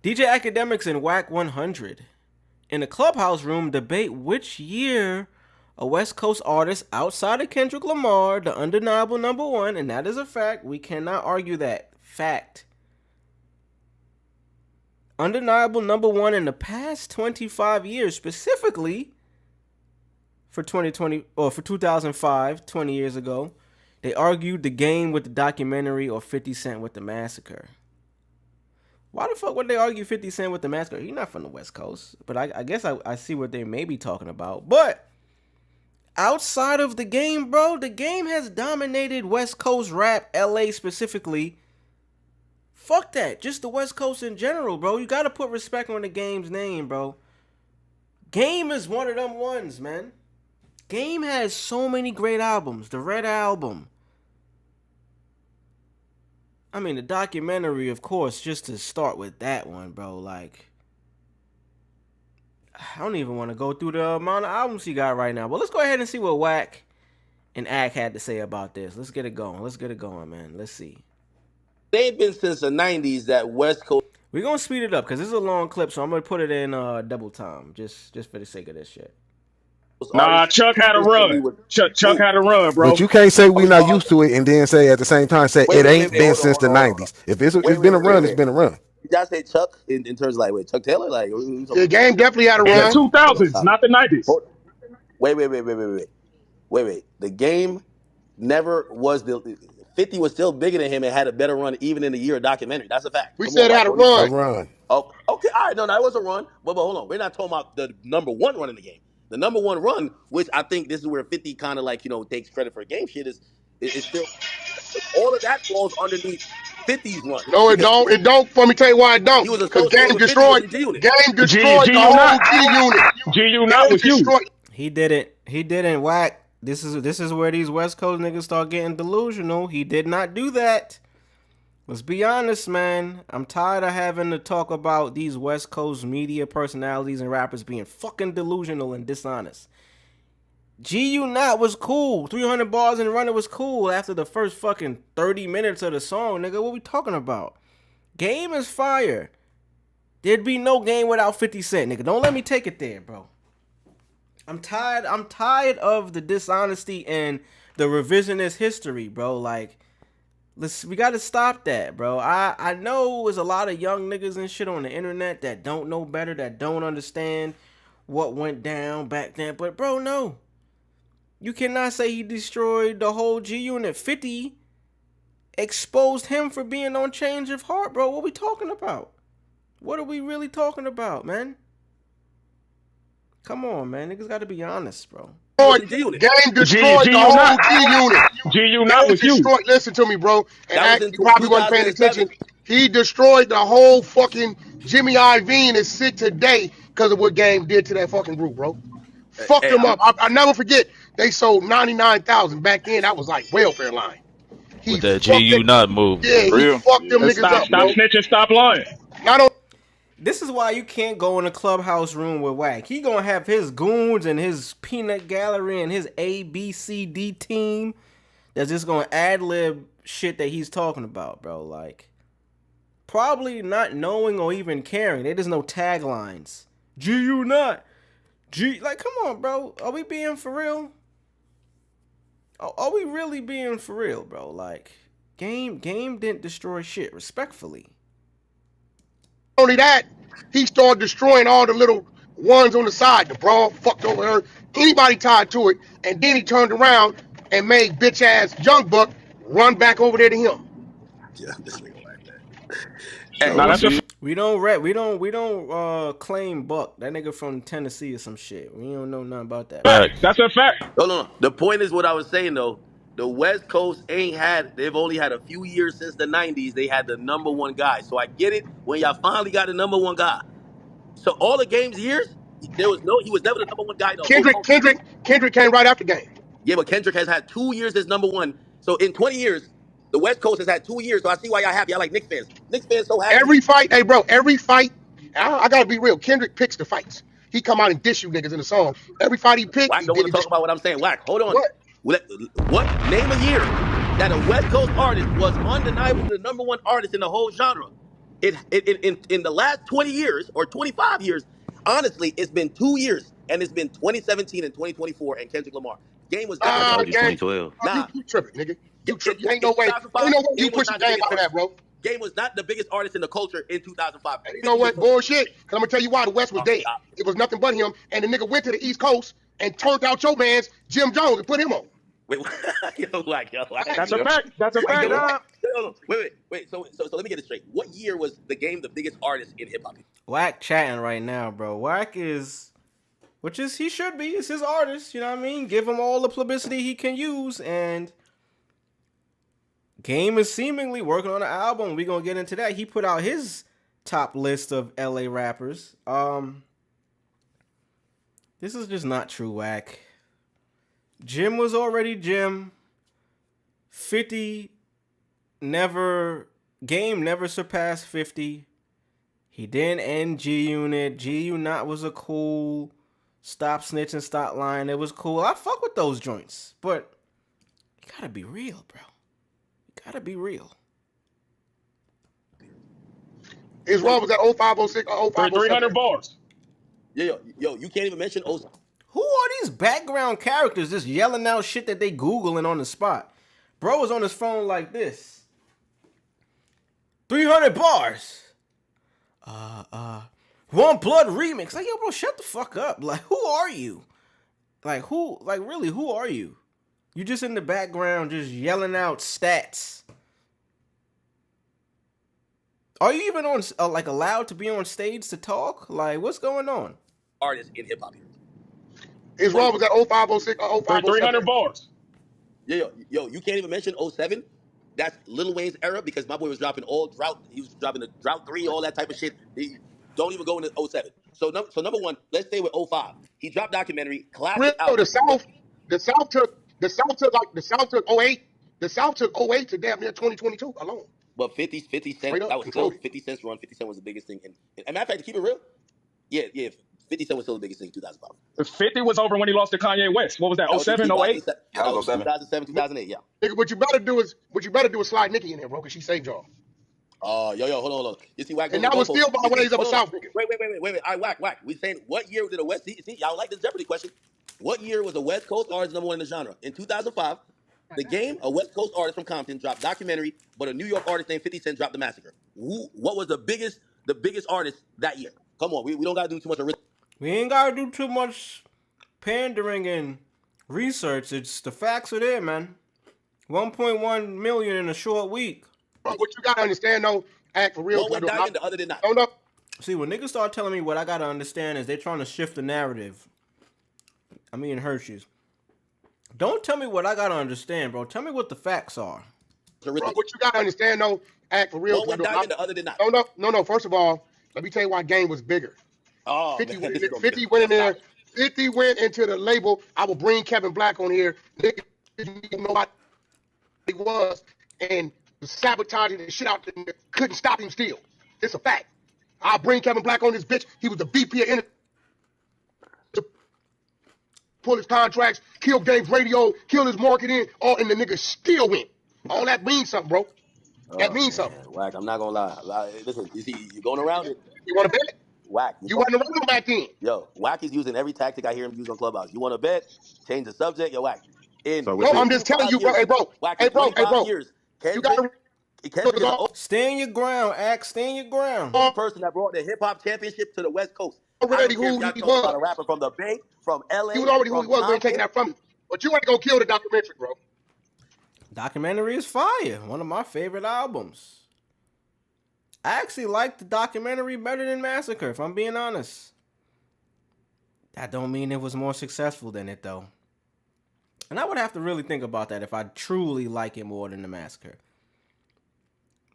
DJ Academics and Whack 100 in the clubhouse room debate which year a West Coast artist outside of Kendrick Lamar, the undeniable number one, and that is a fact. We cannot argue that. Fact. Undeniable number one in the past 25 years, specifically for 2020 or for 2005, 20 years ago. They argued The Game with the documentary or 50 Cent with the massacre. Why the fuck would they argue 50 Cent with the massacre? He's not from the West Coast, but I guess I see what they may be talking about. But outside of The Game, bro, The Game has dominated West Coast rap, LA specifically. Fuck that. Just the West Coast in general, bro. You gotta put respect on The Game's name, bro. Game is one of them ones, man. Game has so many great albums. The Red Album. I mean, the documentary, of course, just to start with that one, bro. Like, I don't even want to go through the amount of albums he got right now. But let's go ahead and see what Whack and Ack had to say about this. Let's get it going. Let's get it going, man. Let's see. They've been since the 90s that West Coast. We're going to speed it up because this is a long clip, so I'm going to put it in double time just for the sake of this shit. Nah, Chuck had a run. Chuck had a run, bro. But you can't say we're not used to it and then say at the same time, say it ain't been since the 90s. If it's been a run, it's been a run. Did I say Chuck in terms of like, wait, Chuck Taylor? Like, The Game definitely had a In the run. 2000s, not the 90s. Wait. The Game never was 50 was still bigger than him and had a better run even in the year of documentary. That's a fact. We said it had a run. A run. Oh, okay. All right. No, that was a run. But hold on. We're not talking about the number one run in the game. The number one run, which I think this is where 50 kind of like, takes credit for game shit, is still all of that falls underneath 50's run. No, it don't. It don't. For me, tell you why it don't. He was Because associated Game with 50 destroyed. was the G Unit. Game destroyed the whole G Unit. G Unit was you. He didn't. Whack. This is where these West Coast niggas start getting delusional. He did not do that. Let's be honest, man. I'm tired of having to talk about these West Coast media personalities and rappers being fucking delusional and dishonest. G-Unit was cool. 300 bars and running was cool after the first fucking 30 minutes of the song, nigga. What we talking about? Game is fire. There'd be no Game without 50 Cent, nigga. Don't let me take it there, bro. I'm tired of the dishonesty and the revisionist history, bro. Like, we gotta stop that, bro. I know there's a lot of young niggas and shit on the internet that don't know better, that don't understand what went down back then. But, bro, no. You cannot say he destroyed the whole G Unit. 50 exposed him for being on Change of Heart, bro. What we talking about? What are we really talking about, man? Come on, man. Niggas gotta be honest, bro. Game destroyed the whole G Unit. G Unit was you. Listen to me, bro. And you probably wasn't paying attention. He destroyed the whole fucking Jimmy Iovine is sick today because of what Game did to that fucking group, bro. Fucked them up. I never forget. They sold 99,000 back then. That was like welfare line. With that G-Unit move. Yeah, he fucked them niggas up. Stop snitching, stop lying. This is why you can't go in a clubhouse room with Whack. He gonna have his goons and his peanut gallery and his A, B, C, D team that's just gonna ad-lib shit that he's talking about, bro. Like, probably not knowing or even caring. There's no taglines. G-Unit. Like, come on, bro. Are we being for real? Are we really being for real, bro? Like, Game didn't destroy shit, respectfully. Only that, he started destroying all the little ones on the side. The Brawl fucked over her. Anybody tied to it. And then he turned around and made bitch ass Young Buck run back over there to him. Yeah, this nigga like that. We don't claim Buck. That nigga from Tennessee or some shit. We don't know nothing about that. That's a fact. No. The point is what I was saying though. The West Coast they've only had a few years since the 90s. They had the number one guy. So I get it when y'all finally got the number one guy. So all the Game's years, he was never the number one guy. No. Kendrick came right after Game. Yeah, but Kendrick has had 2 years as number one. So in 20 years, the West Coast has had 2 years. So I see why y'all happy. Y'all like Knicks fans. Knicks fans so happy. Every fight, I gotta be real. Kendrick picks the fights. He come out and dish you niggas in the song. Every fight he picked. Whack don't want to talk about what I'm saying. Whack, hold on. What name a year that a West Coast artist was undeniably the number one artist in the whole genre? In the last 20 years or 25 years, honestly, it's been 2 years, and it's been 2017 and 2024, and Kendrick Lamar. Game was not I the told you Gang, 2012. nah. you tripping, nigga. You tripping. In Ain't no way. 2005, Ain't no way you Game was pushing not the Game biggest out of artist. that, bro. Game was not the biggest artist in the culture in 2005. And you 50 know was what? Bullshit. Cause I'm gonna tell you why the West was oh, dead. stop. It was nothing but him, and the nigga went to the East Coast and turned out your man's Jim Jones and put him on. Wait, yo, whack. That's a fact. That's a fact. Wait. So let me get it straight. What year was the Game the biggest artist in hip hop? Wack chatting right now, bro. Wack is, which is he should be. It's his artist. You know what I mean? Give him all the publicity he can use, and Game is seemingly working on an album. We gonna get into that. He put out his top list of LA rappers. This is just not true, Wack. Jim was already Jim. 50 never, Game never surpassed 50. He didn't end G Unit. G Unit was a cool stop snitching, stop lying. It was cool. I fuck with those joints, but you gotta be real, bro. You gotta be real. His run was at 0506 or 0507. 300 bars. Yo, you can't even mention Who are these background characters just yelling out shit that they Googling on the spot? Bro was on his phone like this. 300 bars. One Blood remix. Like, yo, bro, shut the fuck up. Like, who are you? Like, really, who are you? You just in the background just yelling out stats. Are you even on, like, allowed to be on stage to talk? Like, what's going on? artist in hip hop here. His run was at 0506 or 0507. 300 bars. Yo, you can't even mention 07. That's Lil Wayne's era because my boy was dropping all drought. He was dropping the drought 3, all that type of shit. He don't even go into 07. So number one, let's stay with 05. He dropped documentary, classic album. The South took 08. The South took 08 to damn near 2022 alone. But 50 Cent, Straight up, that was still control. 50 Cent's run. 50 Cent was the biggest thing. And matter of fact, to keep it real, yeah, 50 Cent was still the biggest thing in 2005. 50 was over when he lost to Kanye West. What was that? 07, 08? That was 2007, 2008, yeah. Nigga, what you better do is slide Nicki in here, bro, because she saved y'all. Yo, hold on. You see, Wack. And that was still by ways of a South nigga. Wait. I Wack. We saying what year did the West? See, y'all like this Jeopardy question. What year was the West Coast artist #1 in the genre? In 2005, The Game, a West Coast artist from Compton, dropped documentary, but a New York artist named 50 Cent dropped The Massacre. What was the biggest artist that year? Come on, we don't gotta do too much of We ain't gotta do too much pandering and research. It's the facts are there, man. 1.1 million in a short week. Bro, what you gotta understand though, act for real. One went diamond, the other did not. No. See, when niggas start telling me what I gotta understand is they're trying to shift the narrative. I mean Hershey's. Don't tell me what I gotta understand, bro. Tell me what the facts are. Bro, what you gotta understand though, act for real. One went diamond, the other did not. No. First of all, let me tell you why Game was bigger. Oh, 50 man, went in there. 50 went into the label. I will bring Kevin Black on here. Niggas didn't know what he was and sabotaging the shit out there. Couldn't stop him still. It's a fact. I'll bring Kevin Black on this bitch. He was the VP of to pull his contracts, kill Game's radio, kill his marketing, and the nigga still win. All that means something, bro. That means something. Wack, I'm not gonna lie. Listen, you see, you're going around it. You want to bet? Wack. You wasn't around back then. Yo, Wack is using every tactic I hear him use on Clubhouse. You want to bet? Change the subject. Yo, Wack. I'm just telling you, bro. Hey, bro. Wack, Hey, bro. Years, You got to Kendrick is the Stand your ground, Axe. Stand your ground. only person that brought the hip hop championship to the West Coast. Already who he was. About a rapper from the Bay, from LA. He was already who he was. We ain't taking that from him. But you ain't gonna kill the documentary, bro. Documentary is fire. One of my favorite albums. I actually like the documentary better than Massacre, if I'm being honest. That don't mean it was more successful than it, though. And I would have to really think about that if I truly like it more than the Massacre.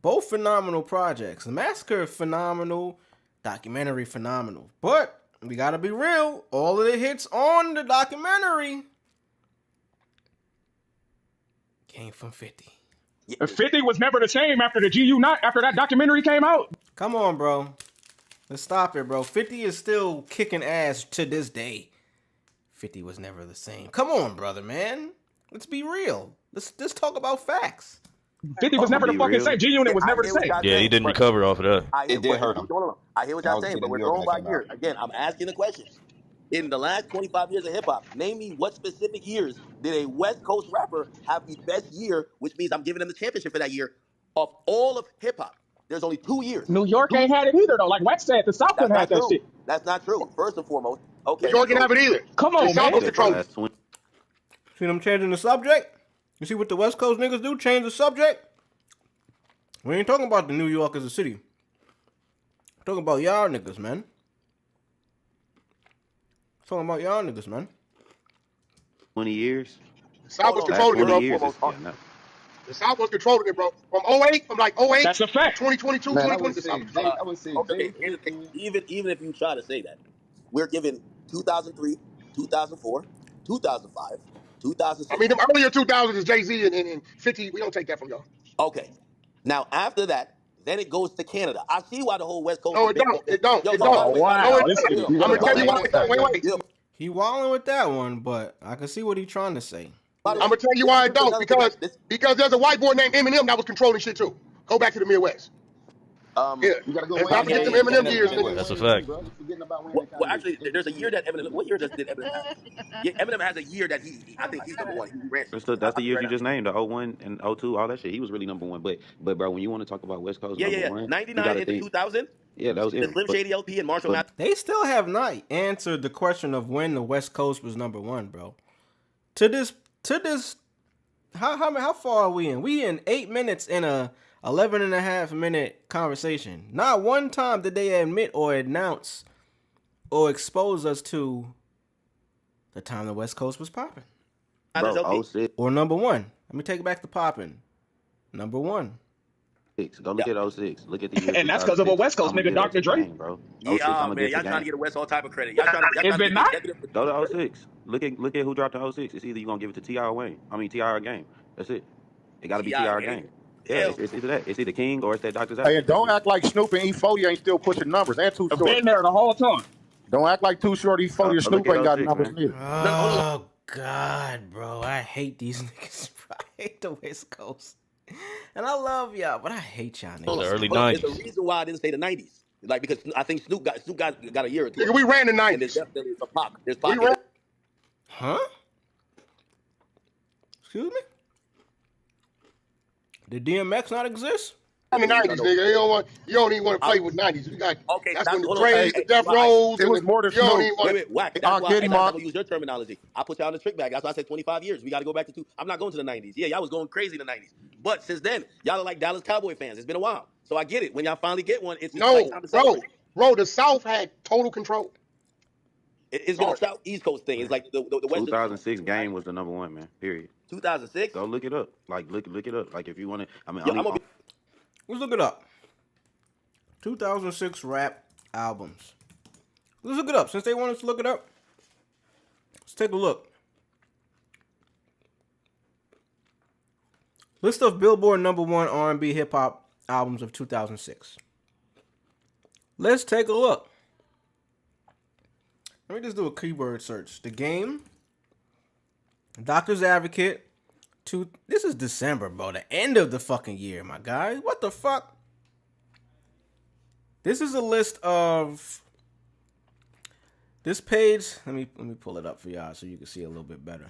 Both phenomenal projects. The Massacre, phenomenal. Documentary, phenomenal. But we gotta be real. All of the hits on the documentary came from 50. 50 was never the same after the GU Not, after that documentary came out. Come on, bro. Let's stop it, bro. 50 is still kicking ass to this day. 50 was never the same. Come on, brother, man. Let's be real. Let's talk about facts. 50 was I'm never gonna the be fucking real. same. G Unit was I never the hear what same. y'all Yeah, he saying, didn't but recover off of that. I hear. It did But hurt him. I hear what And I y'all was a saying, kid but in New we're York when going that by came out. year. Again, I'm asking the question. In the last 25 years of hip hop, name me what specific years did a West Coast rapper have the best year, which means I'm giving them the championship for that year of all of hip hop. There's only 2 years. New York ain't had it either though. Like Wax said, the South That's couldn't have not that true. shit. That's not true. First and foremost, New okay, York didn't so have it either. Come The on, South man. was Except for the controlling it. last 20. See them changing the subject? You see what the West Coast niggas do? Change the subject? We ain't talking about the New York as a city. We're talking about y'all niggas, man. Talking about y'all niggas, man. 20 years. The South hold was on. Last controlling it, 20 First bro. and years foremost, is yeah. No. The South was controlling it, bro. From '08, from like '08 That's a to fact. 2022, Man, I 2020, would the South say was controlling Jay. it. I would say okay, Jay here's the thing. 50. Even if you try to say that, we're given 2003, 2004, 2005, I mean, 2006. them earlier 2000s is Jay-Z and 50. We don't take that from y'all. Okay. Now after that, then it goes to Canada. I see why the whole West Coast No, is it big don't. focus. It don't. Yo, It yo, by don't. the Oh way, by the No, way, wow, it this don't. nigga Bill, You I'm gotta gonna deep. go tell by you the why way, back it in don't. time, Wait, Jay. wait. Bill, He wilding with that one, but I can see what he's trying to say. by the I'm way, gonna tell you why it listen to don't. another thing. Because there's a white boy named Eminem that was controlling shit too. Go back to the Midwest. Um, Yeah. You gotta go Let's way not in the forget them okay, game. Eminem Eminem, years, Eminem nigga. That's a wins too, fact. bro. You forgetting about Wayne well, and Kanye. actually, They there's just a two year years. that Eminem. What year did Eminem have? Yeah, Eminem has a year that I think he's number one. He ran shit. That's I'll the tell you years right you now. just named, the '01 and '02, all that shit. He was really number one. But bro, when you want to talk about West Coast Yeah, number yeah, yeah. one, you 99 got to into think. 2000. Yeah, that was The him. Slim Shady LP and Marshall But Mathers. They still have not answered the question of when the West Coast was number one, bro. To this, how far are we in? We in 8 minutes in a 11.5 minute conversation. Not one time did they admit or announce or expose us to the time the West Coast was popping Mathers bro, LP. '06. or number one. Let me take it back to popping. Number one. Go look Yeah. at '06. Look at the year And that's because of a 2006. West I'm Coast gonna nigga, give that to Dr. Dre. game, bro. '06. Yeah, I'm oh gonna man, give to y'all trying to game. get the West all type of credit. Y'all Is trying to it get the not? executive. Go to '06. Look at who dropped the '06. It's either you gonna give it to T.I. or Wayne. I mean T.I. or Game. That's it. It got to be Ti T.I. or game. Game. Yeah, Hell, it's either that. It's either King or it's that Doctor's Hey, and Advocate. That's don't it. act like Snoop and E40 ain't still pushing numbers, and Too I've Short. been there the whole time. Don't act like Too Short, E40, and Look Snoop at ain't got '06, numbers man. neither. no, no, hold on. Oh God, bro, I hate these niggas. Bro. I hate the West Coast, and I love y'all, but I hate y'all It was the niggas. early Hold on. It's the '90s. reason why I didn't say the 90s. Like because I think Snoop got a year or two Nigga, on we him. ran the And there's 90s. definitely some Pac. There's We Pac in ran it. Huh? Excuse me? Did DMX not exist? the Definitely 90s, nigga. You don't even want to I- play with 90s. You got okay, that's that's when the hold on. Hey, Dre's, the Death Why? Rows, it and was the, more than you don't Snoop. even Wait, want wait, whack. That's I'll why. get And him I'm on. gonna use your terminology. I put y'all in the trick bag. That's why I said 25 years. We got to go back to two. I'm not going to the 90s. Yeah, y'all was going crazy in the 90s. But since then, y'all are like Dallas Cowboy fans. It's been a while, so I get it. When y'all finally get one, it's like no, time to bro. celebrate. Bro, the South had total control. It's been a South East Coast thing. It's like the West just keep 2006 switching, right? Game was the number one, man. Period. 2006. Go look it up. Like look it up. Like if you want to. I mean, Yo, I'm only. gonna be. Let's look it up. 2006 rap albums. Let's look it up. Since they want us to look it up, let's take a look. List of Billboard number one R&B hip hop albums of 2006. Let's take a look. Let me just do a keyword search. The Game, Doctor's Advocate. This is December, bro. The end of the fucking year, my guy. What the fuck? This is a list of this page. Let me pull it up for y'all so you can see it a little bit better.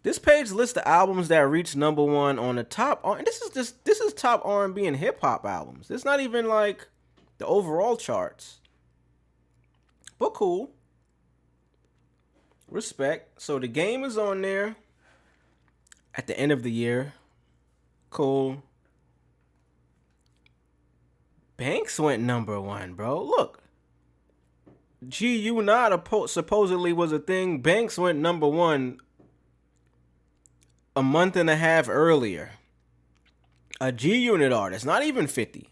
This page lists the albums that reached number one on the top. This is top R&B and hip hop albums. It's not even like the overall charts. But cool. Respect. So The Game is on there at the end of the year. Cool. Banks went number one, bro. Look. G-Unit supposedly was a thing. Banks went number one a month and a half earlier. A G-Unit artist, not even 50.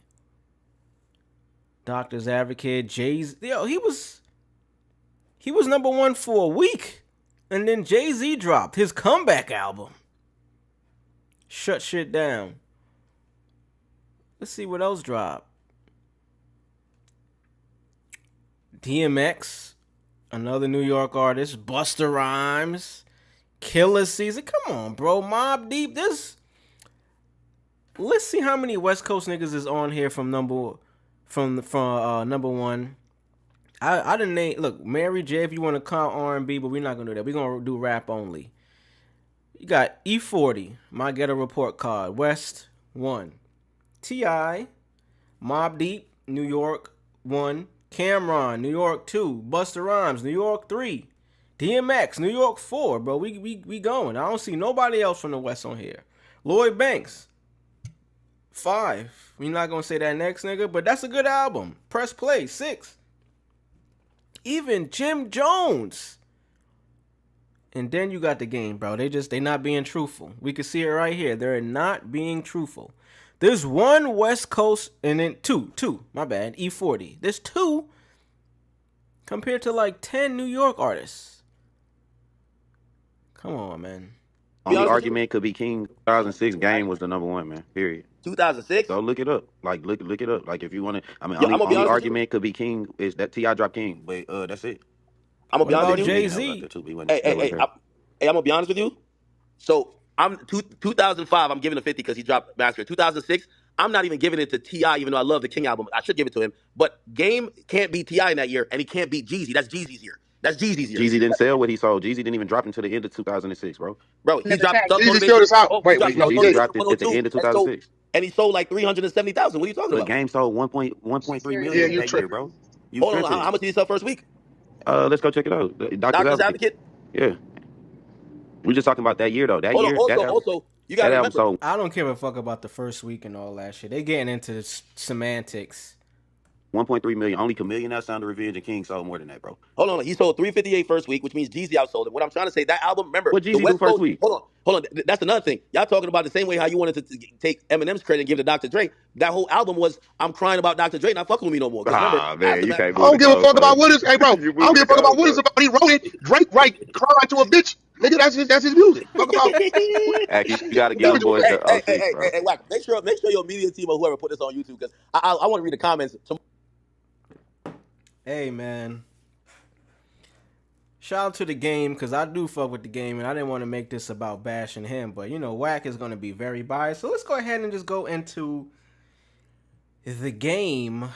Doctor's Advocate, Jay-Z. Yo, he was number one for a week. And then Jay-Z dropped his comeback album. Shut shit down. Let's see what else dropped. DMX, another New York artist. Busta Rhymes. Killer Season. Come on, bro. Mobb Deep. let's see how many West Coast niggas is on here from number one. I didn't name. Look, Mary J. If you want to count R&B, but we're not gonna do that. We're gonna do rap only. You got E40, My Ghetto Report Card, West 1. T.I., Mobb Deep, New York 1. Cameron, New York 2. Busta Rhymes, New York 3. DMX, New York 4. Bro, we going. I don't see nobody else from the West on here. Lloyd Banks, 5. We're not gonna say that next nigga, but that's a good album. Press Play, 6. Even Jim Jones. And then you got The Game, bro. They not being truthful. We can see it right here. They're not being truthful. There's one West Coast and then two, my bad, E40. There's 2 compared to like 10 New York artists. Come on, man. Only argument could be King 2006 Game was the number 1, man. Period. 2006. So look it up. Like look it up. Like if you want to, I mean, Yo, I'm gonna be only honest with argument could be King is that T.I. dropped King, but that's it. I'm gonna What be honest about with you. Jay-Z? I'm gonna be honest with you. So I'm 2005. I'm giving it 50 because he dropped Massacre. 2006. I'm not even giving it to T.I. even though I love the King album. I should give it to him. But Game can't beat T.I. in that year, and he can't beat Jeezy. That's Jeezy's year. That's Jeezy's year. Jeezy didn't sell what he sold. Jeezy didn't even drop until the end of 2006, bro. Bro, he dropped Thug Jesus Motivation. killed us out. Oh, Wait, he no, dropped he Thug did. Jeezy dropped it at the 102, end of 2006. and he sold like 370,000. What are you talking The about? Game sold 1.3 million Yeah, you that tripping. year, bro. You Hold on, tripping. how much did he sell first week? Let's go check it out. Doctor's Advocate. Yeah. We're just talking about that year though. That Hold year, on. that album, Also, you gotta that album remember. sold I don't give a fuck about the first week and all that shit. They getting into semantics. 1.3 million. Only Chameleon, That Sound of Revenge, and King sold more than that, bro. Hold on, he sold 358 first week, which means Jeezy outsold him. What I'm trying to say, that album, remember, What the Jeezy do West first Coast. week? Hold on. That's another thing. Y'all talking about the same way how you wanted to take Eminem's credit and give it to Dr. Dre. That whole album was I'm crying about Dr. Dre not fucking with me no more. Remember, Man, you I can't. don't give a fuck about what is. Hey, bro, I don't give a fuck about what is about. He wrote it. Drake crying to a bitch. Nigga, that's his music. Fuck about. Hey, you gotta give them boys the 06, bro. Hey, Wack, make sure your media team or whoever put this on YouTube because I want to read the comments. Hey, man. Shout out to The Game, because I do fuck with The Game, and I didn't want to make this about bashing him, but, you know, Wack is going to be very biased. So let's go ahead and just go into The Game